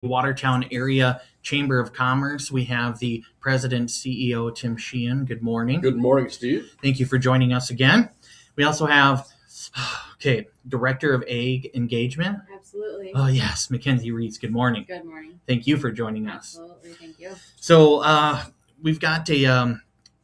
Watertown Area Chamber of Commerce. We have the President CEO, Tim Sheehan. Good morning. Good morning, Steve. Thank you for joining us again. We also have, Director of Ag Engagement. Absolutely. Oh, yes, Mackenzie, Ries. Good morning. Good morning. Thank you for joining us. Absolutely. Thank you. So we've got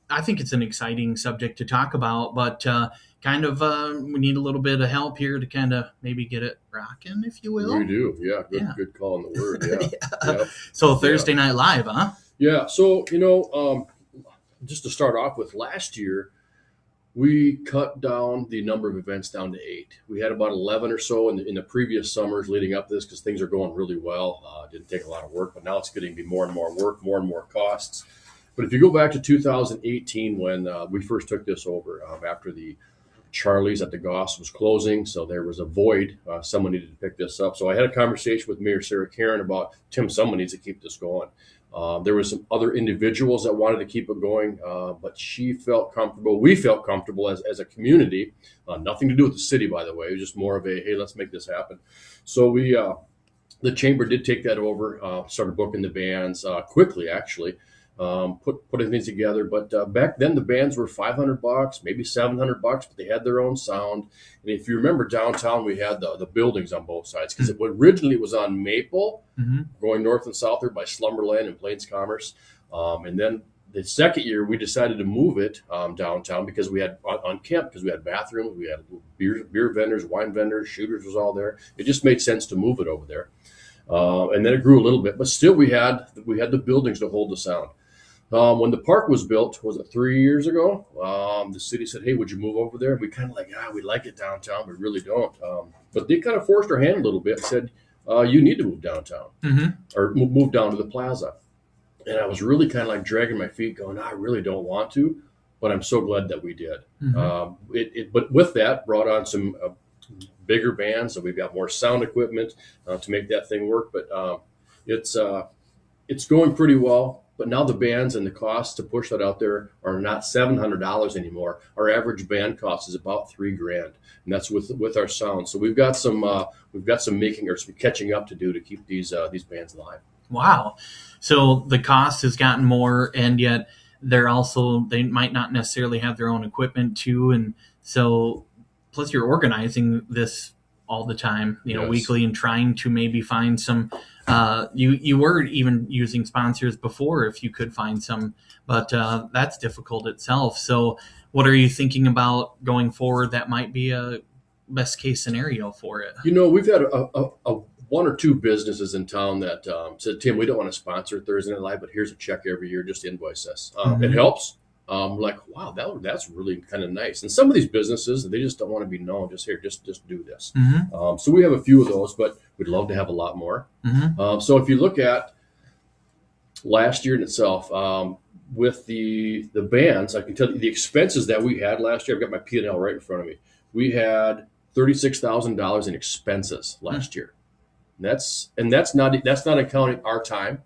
I think it's an exciting subject to talk about, but we need a little bit of help here to kind of maybe get it rocking, if you will. We do. Yeah. Good call on the word. Yeah. Yeah. So Thursday Night Live, huh? Yeah. So, just to start off with, last year, we cut down the number of events down to 8. We had about 11 or so in the previous summers leading up to this because things are going really well. Didn't take a lot of work, but now it's getting to be more and more work, more and more costs. But if you go back to 2018 when we first took this over after the Charlie's at the Goss was closing, so there was a void. Someone needed to pick this up. So I had a conversation with Mayor Sarah Karen about, Tim, someone needs to keep this going. There was some other individuals that wanted to keep it going, but she felt comfortable. We felt comfortable as a community. Nothing to do with the city, by the way. It was just more of a, hey, let's make this happen. So the chamber did take that over, started booking the bands quickly, actually. Putting things together, but back then the bands were $500, maybe $700, but they had their own sound. And if you remember downtown, we had the buildings on both sides because originally it was on Maple, going north and south there by Slumberland and Plains Commerce, and then the second year we decided to move it downtown because we had on camp because we had bathrooms, we had beer vendors, wine vendors, shooters was all there. It just made sense to move it over there, and then it grew a little bit, but still we had the buildings to hold the sound. When the park was built, was it 3 years ago? The city said, hey, would you move over there? We kind of we like it downtown. We really don't. But they kind of forced our hand a little bit and said, you need to move downtown or move down to the plaza. And I was really kind of dragging my feet going, I really don't want to, but I'm so glad that we did. But with that brought on some bigger bands. So we've got more sound equipment to make that thing work. But it's going pretty well. But now the bands and the costs to push that out there are not $700 anymore. Our average band cost is about $3,000, and that's with our sound. So we've got some making or some catching up to do to keep these bands alive. Wow. So the cost has gotten more, and yet they might not necessarily have their own equipment too, and so plus you're organizing this all the time, Yes. weekly, and trying to maybe find some. You were even using sponsors before if you could find some, but that's difficult itself. So what are you thinking about going forward that might be a best case scenario for it? We've had a one or two businesses in town that said, Tim, we don't want to sponsor Thursday Night Live, but here's a check every year, just invoice us. It helps. Wow, that's really kind of nice. And some of these businesses, they just don't want to be known. Just here, just do this. So we have a few of those, but we'd love to have a lot more. So if you look at last year in itself, with the bands, I can tell you the expenses that we had last year. I've got my P&L right in front of me. We had $36,000 in expenses last year. That's not accounting our time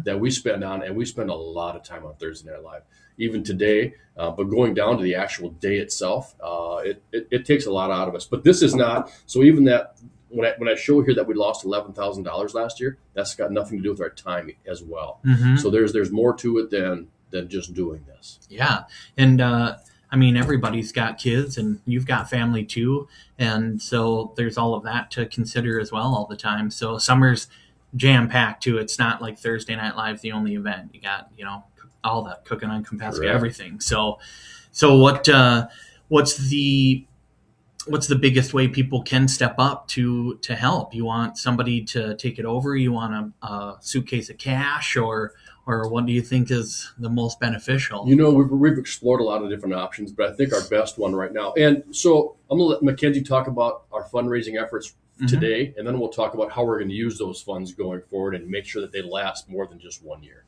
that we spend on, and we spend a lot of time on Thursday Night Live, even today. But going down to the actual day itself, it takes a lot out of us. But this is not. So even that, when I show here that we lost $11,000 last year, that's got nothing to do with our time as well. So there's more to it than just doing this. Yeah, and everybody's got kids, and you've got family too, and so there's all of that to consider as well all the time. So summer's jam-packed too. It's not like Thursday Night Live's the only event. You got all that cooking on Compasca, everything. So what's the biggest way people can step up to help? You want somebody to take it over? You want a suitcase of cash, or what do you think is the most beneficial? We've explored a lot of different options, but I think our best one right now. And so I'm going to let Mackenzie talk about our fundraising efforts today, and then we'll talk about how we're going to use those funds going forward and make sure that they last more than just 1 year.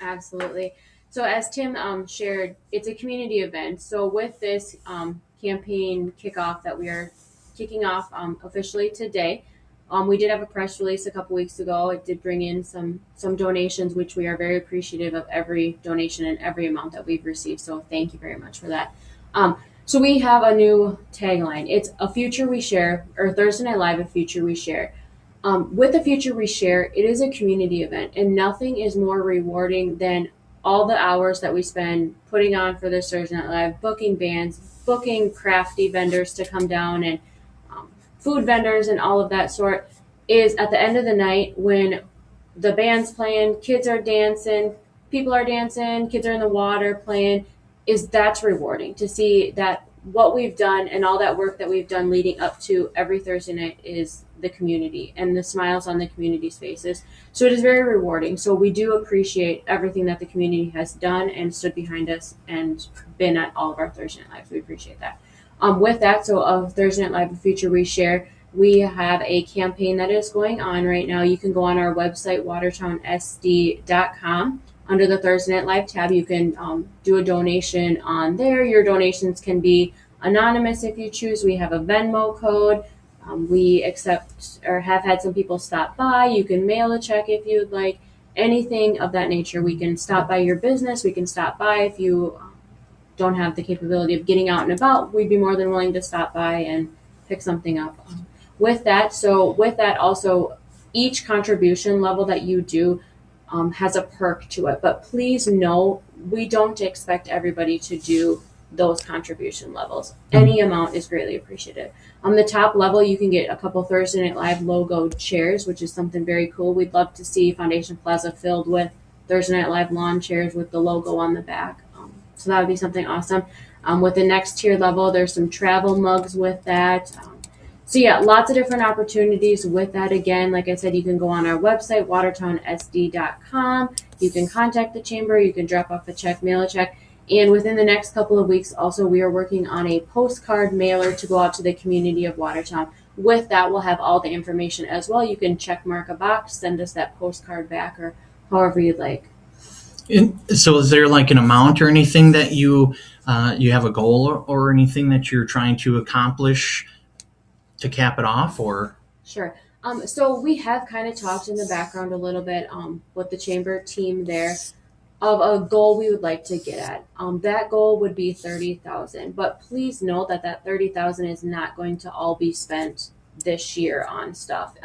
Absolutely. So as Tim shared, it's a community event. So with this campaign kickoff that we are kicking off officially today, we did have a press release a couple weeks ago. It did bring in some donations, which we are very appreciative of every donation and every amount that we've received. So thank you very much for that. So we have a new tagline. It's a future we share, or Thursday Night Live, a future we share. With the Future We Share, it is a community event, and nothing is more rewarding than all the hours that we spend putting on for this Thursday Night Live, booking bands, booking crafty vendors to come down, and food vendors and all of that sort. Is at the end of the night when the band's playing, kids are dancing, people are dancing, kids are in the water playing, that's rewarding to see that what we've done and all that work that we've done leading up to every Thursday night is the community and the smiles on the community's faces. So it is very rewarding. So we do appreciate everything that the community has done and stood behind us and been at all of our Thursday Night Lives. We appreciate that. With that, so of Thursday Night Live, the Future We Share, we have a campaign that is going on right now. You can go on our website, watertownsd.com. Under the Thursday Night Live tab, you can do a donation on there. Your donations can be anonymous if you choose. We have a Venmo code. We accept or have had some people stop by. You can mail a check if you'd like. Anything of that nature. We can stop by your business. We can stop by if you don't have the capability of getting out and about. We'd be more than willing to stop by and pick something up. With that also, each contribution level that you do has a perk to it. But please know, we don't expect everybody to do those contribution levels. Any amount is greatly appreciated. On the top level, you can get a couple Thursday Night Live logo chairs, which is something very cool. We'd love to see Foundation Plaza filled with Thursday Night Live lawn chairs with the logo on the back. So that would be something awesome. With the next tier level, there's some travel mugs with that. So yeah, lots of different opportunities with that. Again, like I said, you can go on our website, watertownsd.com. You can contact the chamber. You can drop off a check, mail a check. And within the next couple of weeks, also, we are working on a postcard mailer to go out to the community of Watertown. With that, we'll have all the information as well. You can check mark a box, send us that postcard back, or however you'd like. So is there like an amount or anything that you have a goal or anything that you're trying to accomplish to cap it off, or? Sure. So we have kind of talked in the background a little bit with the chamber team there of a goal we would like to get at. That goal would be 30,000, but please note that 30,000 is not going to all be spent this year on stuff.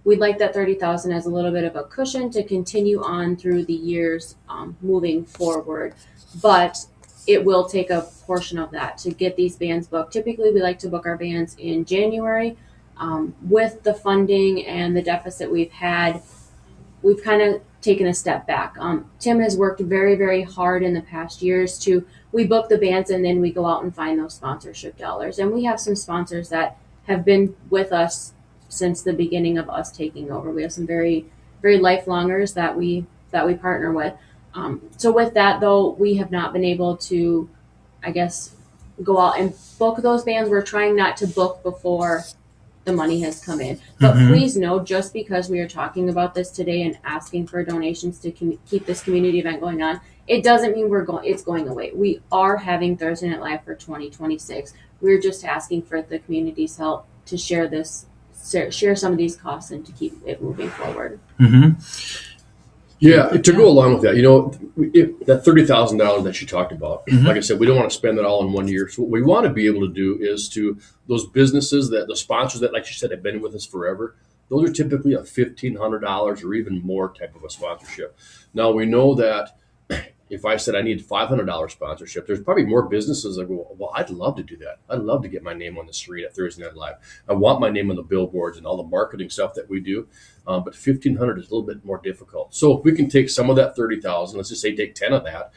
We'd like that 30,000 as a little bit of a cushion to continue on through the years moving forward, but it will take a portion of that to get these bands booked. Typically, we like to book our bands in January. With the funding and the deficit we've had, we've kind of taken a step back. Tim has worked very, very hard in the past years we book the bands and then we go out and find those sponsorship dollars. And we have some sponsors that have been with us since the beginning of us taking over. We have some very, very lifelongers that we partner with. So with that, though, we have not been able to, I guess, go out and book those bands. We're trying not to book before the money has come in. But please know, just because we are talking about this today and asking for donations to keep this community event going on, it doesn't mean it's going away. We are having Thursday Night Live for 2026. We're just asking for the community's help to share some of these costs and to keep it moving forward. Yeah, to go along with that, that $30,000 that you talked about, like I said, we don't want to spend it all in 1 year. So what we want to be able to do is to those businesses the sponsors that, like you said, have been with us forever, those are typically a $1,500 or even more type of a sponsorship. Now, we know that if I said I need $500 sponsorship, there's probably more businesses that go, well, I'd love to do that. I'd love to get my name on the street at Thursday Night Live. I want my name on the billboards and all the marketing stuff that we do. But $1,500 is a little bit more difficult. So if we can take some of that $30,000, let's just say take 10 of that,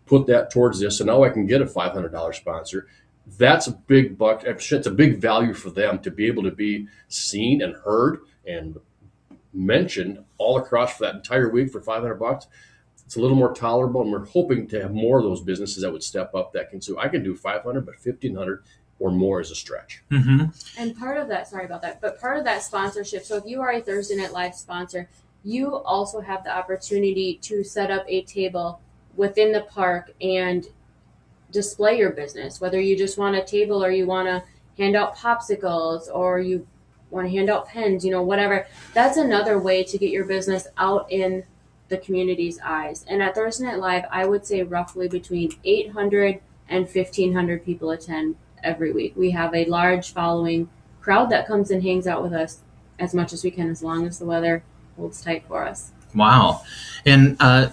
put that towards this, so now I can get a $500 sponsor. That's a big buck. It's a big value for them to be able to be seen and heard and mentioned all across for that entire week for $500. It's a little more tolerable, and we're hoping to have more of those businesses that would step up that can. So I can do 500, but 1,500 or more is a stretch. And part of that, sorry about that, but part of that sponsorship, so if you are a Thursday Night Live sponsor, you also have the opportunity to set up a table within the park and display your business, whether you just want a table or you want to hand out popsicles or you want to hand out pens, whatever. That's another way to get your business out in the community's eyes. And at Thursday Night Live, I would say roughly between 800 and 1,500 people attend every week. We have a large following crowd that comes and hangs out with us as much as we can, as long as the weather holds tight for us. Wow. And I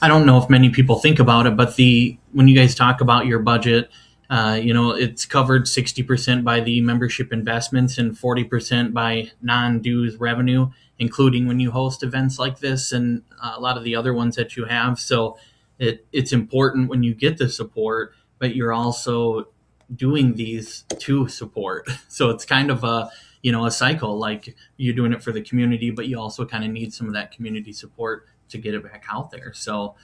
don't know if many people think about it, but when you guys talk about your budget, it's covered 60% by the membership investments and 40% by non-dues revenue, including when you host events like this and a lot of the other ones that you have. So it's important when you get the support, but you're also doing these to support. So it's kind of a cycle, like you're doing it for the community, but you also kind of need some of that community support to get it back out there. So,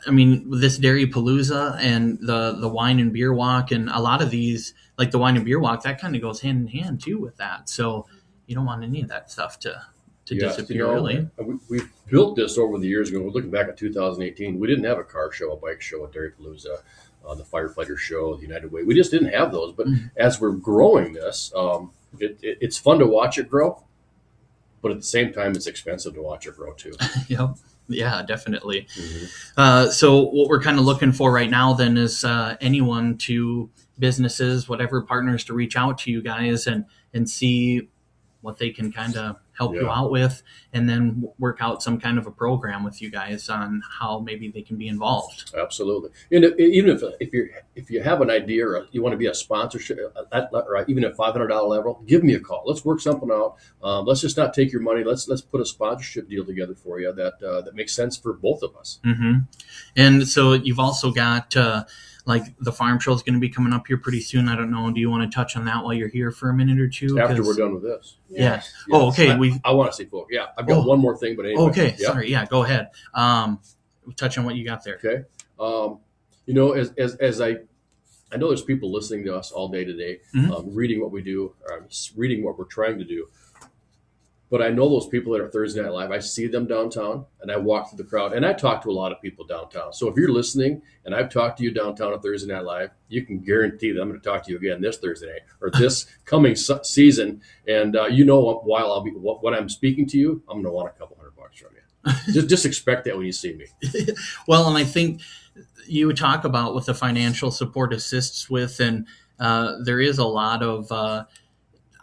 this Dairy Palooza and the wine and beer walk, and a lot of these, like the wine and beer walk, that kind of goes hand in hand too with that. So you don't want any of that stuff to disappear, really. We built this over the years ago. We're looking back at 2018. We didn't have a car show, a bike show, a Dairy Palooza, the firefighter show, the United Way. We just didn't have those. But as we're growing this, it's fun to watch it grow. But at the same time, it's expensive to watch it grow too. Yep. Yeah, definitely. So what we're kind of looking for right now then is anyone, to businesses, whatever, partners, to reach out to you guys and see what they can kind of help you out with, and then work out some kind of a program with you guys on how maybe they can be involved. Absolutely. And even if you have an idea or you want to be a sponsorship, or even at $500 level, give me a call. Let's work something out. Let's just not take your money. Let's put a sponsorship deal together for you that makes sense for both of us. Mm-hmm. And so you've also got like the farm show is going to be coming up here pretty soon. I don't know. Do you want to touch on that while you're here for a minute or two? After we're done with this. Yes. Oh, okay. I want to see folks. Yeah, I've got one more thing, but anyway. Okay. Yeah. Sorry. Yeah, go ahead. Touch on what you got there. Okay. As I know there's people listening to us all day today, reading what we do, reading what we're trying to do. But I know those people that are Thursday Night Live. I see them downtown, and I walk through the crowd, and I talk to a lot of people downtown. So if you're listening, and I've talked to you downtown on Thursday Night Live, you can guarantee that I'm going to talk to you again this Thursday night or this coming season. And while I'll be when I'm speaking to you, I'm going to want a couple $100 from you. just expect that when you see me. Well, and I think you talk about what the financial support assists with, and there is a lot of.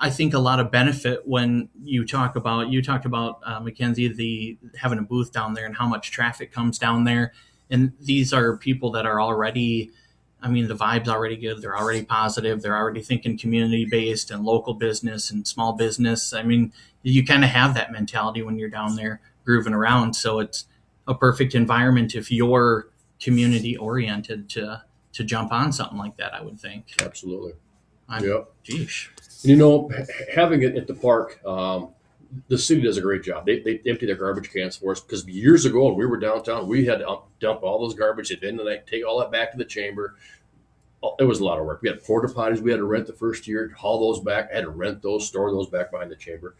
I think a lot of benefit when you talked about Mackenzie, having a booth down there and how much traffic comes down there. And these are people that are already, the vibe's already good. They're already positive. They're already thinking community based and local business and small business. You kind of have that mentality when you're down there grooving around. So it's a perfect environment if you're community oriented to jump on something like that, I would think. Absolutely. Geesh. Having it at the park, the city does a great job. They empty their garbage cans for us, because years ago when we were downtown, we had to dump all those garbage at the end of the night, take all that back to the chamber. It was a lot of work. We had porta potties we had to rent the first year, haul those back, had to rent those, store those back behind the chamber.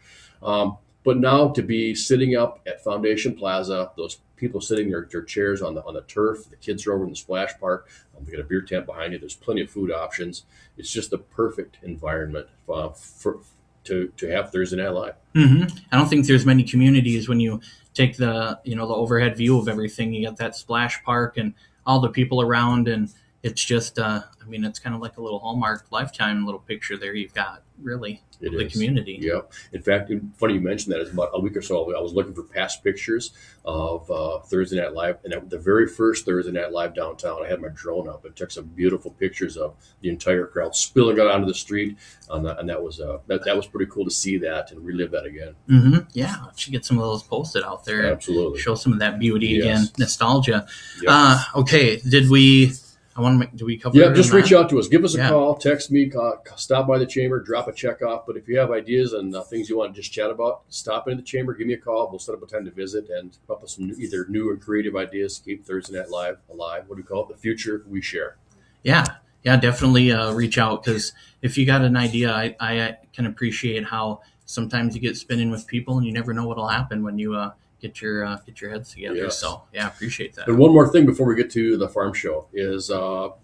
But now to be sitting up at Foundation Plaza, those people sitting their chairs on the turf, the kids are over in the splash park. We got a beer tent behind you. There's plenty of food options. It's just the perfect environment to have Thursday Night Live. Mm-hmm. I don't think there's many communities when you take the overhead view of everything. You got that splash park and all the people around, and it's just it's kind of like a little Hallmark Lifetime little picture there you've got, really. It the is. Community. Yeah. In fact, funny you mentioned that. It's about a week or so ago, I was looking for past pictures of Thursday Night Live, and the very first Thursday Night Live downtown, I had my drone up and took some beautiful pictures of the entire crowd spilling out onto the street, and that was pretty cool to see that and relive that again. Mm-hmm. Yeah, should get some of those posted out there. Absolutely. Show some of that beauty again, nostalgia. Yep. Okay, do we cover? Yeah, just reach out to us. Give us a call, text me, stop by the chamber, drop a check off. But if you have ideas and things you want to just chat about, stop into the chamber, give me a call. We'll set up a time to visit and come up with some either new or creative ideas to keep Thursday Night Live alive. What do we call it? The future we share. Yeah, definitely reach out, because if you got an idea, I can appreciate how sometimes you get spinning with people and you never know what'll happen when you get your heads together. Yes. So I appreciate that. And one more thing before we get to the farm show is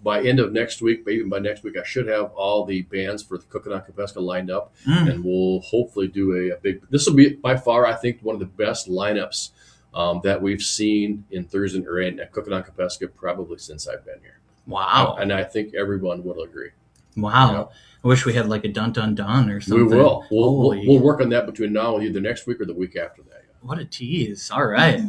by end of next week, maybe by next week, I should have all the bands for the Cooking on Capeska lined up, and we'll hopefully do a big. This will be by far, I think, one of the best lineups that we've seen in Thursday or in Cooking on Capeska probably since I've been here. Wow. And I think everyone will agree. Wow. Yeah. I wish we had like a dun dun dun or We something. will. Holy, We'll work on that between now and either next week or the week after that. what a tease. All right.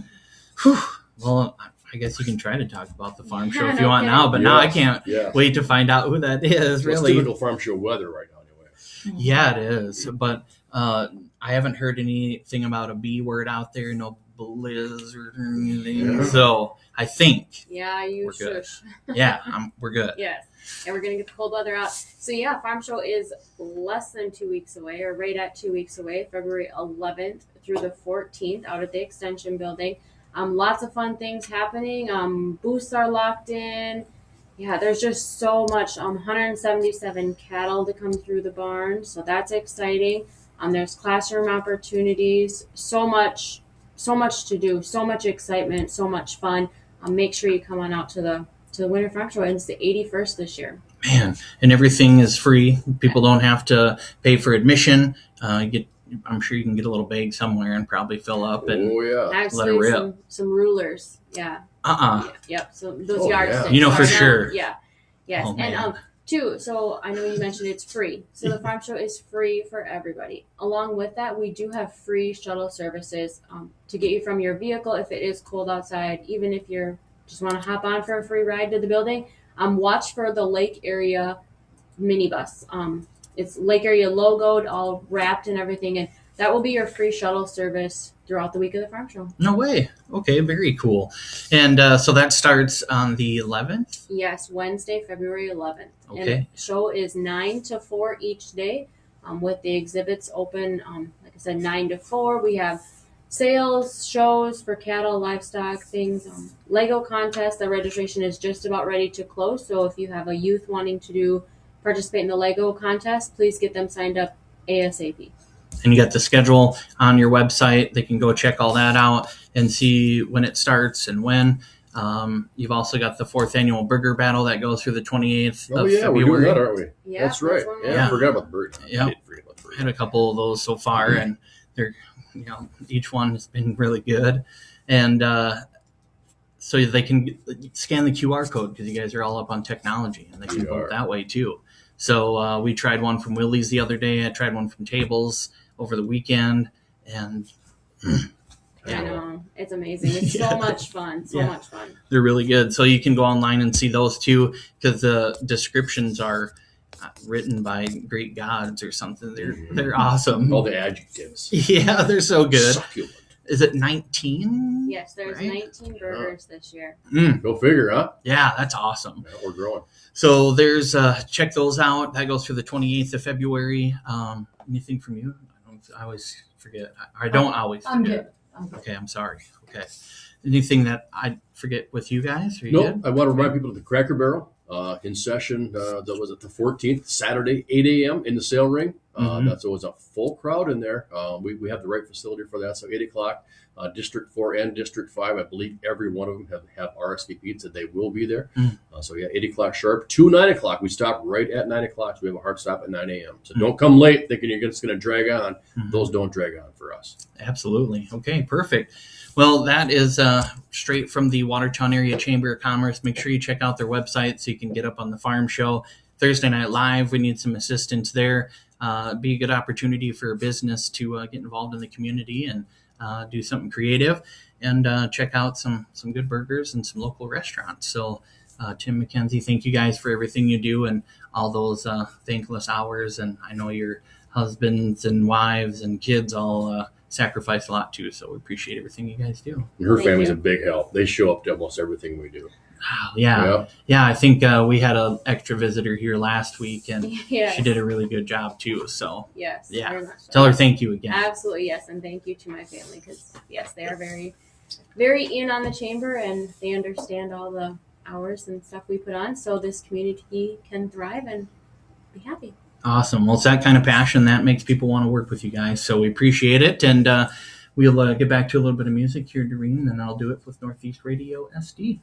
Whew. Well, I guess you can try to talk about the farm show if you want now, but now I can't Yeah. wait to find out who that is, Well, really. it's typical farm show weather right now, anyway. Yeah, it is. But I haven't heard anything about a B word out there, no blizzard or anything. Yeah. So I think, Yeah, you We're good. shush. yeah, we're good. Yes. And we're going to get the cold weather out. So, yeah, Farm Show is less than 2 weeks away, or right at 2 weeks away, February 11th through the 14th out at the Extension Building. Lots of fun things happening. Booths are locked in. Yeah, there's just so much. 177 cattle to come through the barn, so that's exciting. There's classroom opportunities. So much to do. So much excitement. So much fun. Make sure you come on out to the Winter Farm Show. And it's the 81st this year. Man, and everything is free. People don't have to pay for admission. I'm sure you can get a little bag somewhere and probably fill up and Oh yeah. Actually, rip. some rulers. Yeah. Yep. So those Oh, yardsticks. yeah. You know for are now- sure. Yeah. Yes. Oh, And man. too. So I know you mentioned it's free. So the farm show is free for everybody. Along with that, we do have free shuttle services to get you from your vehicle if it is cold outside. Even if you're just want to hop on for a free ride to the building. Watch for the Lake Area minibus. It's Lake Area logoed, all wrapped and everything, and that will be your free shuttle service throughout the week of the farm show. No way. Okay, very cool. And so that starts on the 11th? Yes, Wednesday, February 11th. Okay. And the show is 9 to 4 each day, with the exhibits open, like I said, 9 to 4. We have sales, shows for cattle, livestock, things. Lego contest, the registration is just about ready to close. So if you have a youth wanting to participate in the Lego contest, please get them signed up ASAP. And you got the schedule on your website. They can go check all that out and see when it starts and when. You've also got the 4th annual burger battle that goes through the 28th Oh of yeah, February. we're doing that, aren't we? Yeah, That's right. one Yeah, more. I forgot about the bird. Yeah. I did forget about the bird. Had a couple of those so far, and they're, each one has been really good. And so they can scan the QR code because you guys are all up on technology, and they can We vote are. that way too. So we tried one from Willie's the other day. I tried one from Tables over the weekend, and I know. It's amazing. It's Yeah. so much fun. So Yeah. much fun. they're really good. So you can go online and see those too, because the descriptions are written by Greek gods or something. They're awesome. All the adjectives. Yeah, they're so good. Succulent. Is it 19? Yes, there's Right. 19 burgers this year. Go figure, huh? Yeah, that's awesome. Yeah, we're growing. So there's check those out. That goes through the 28th of February. Anything from you? I always forget. I don't always forget. I'm good. I'm good. Okay, I'm sorry. Okay. Anything that I forget with you guys? Are you No, good? I want to remind people of the Cracker Barrel in session. That was at the 14th, Saturday, 8 a.m. in the sale ring. Mhm. That's always a full crowd in there. We have the right facility for that. So 8 o'clock, District 4 and District 5, I believe every one of them have RSVP'd, so they will be there. Mm. So yeah, 8 o'clock sharp to 9 o'clock. We stop right at 9 o'clock. So we have a hard stop at 9 a.m. So don't come late thinking you're just going to drag on. Mhm. Those don't drag on for us. Absolutely. Okay, perfect. Well, that is straight from the Watertown Area Chamber of Commerce. Make sure you check out their website so you can get up on the farm show. Thursday Night Live, we need some assistance there. Be a good opportunity for a business to get involved in the community and do something creative and check out some good burgers and some local restaurants. So, Tim, Mackenzie, thank you guys for everything you do and all those thankless hours. And I know your husbands and wives and kids all sacrifice a lot too. So we appreciate everything you guys do. And her Thank family's you. a big help. They show up to almost everything we do. Wow, yeah. I think we had an extra visitor here last week, and Yes. she did a really good job too. So Yes. Yeah. Very much so. tell her thank you again. Absolutely, yes, and thank you to my family because yes, they are very, very in on the chamber and they understand all the hours and stuff we put on, so this community can thrive and be happy. Awesome. Well, it's that kind of passion that makes people want to work with you guys. So we appreciate it, and we'll get back to a little bit of music here, Doreen, and I'll do it with Northeast Radio SD.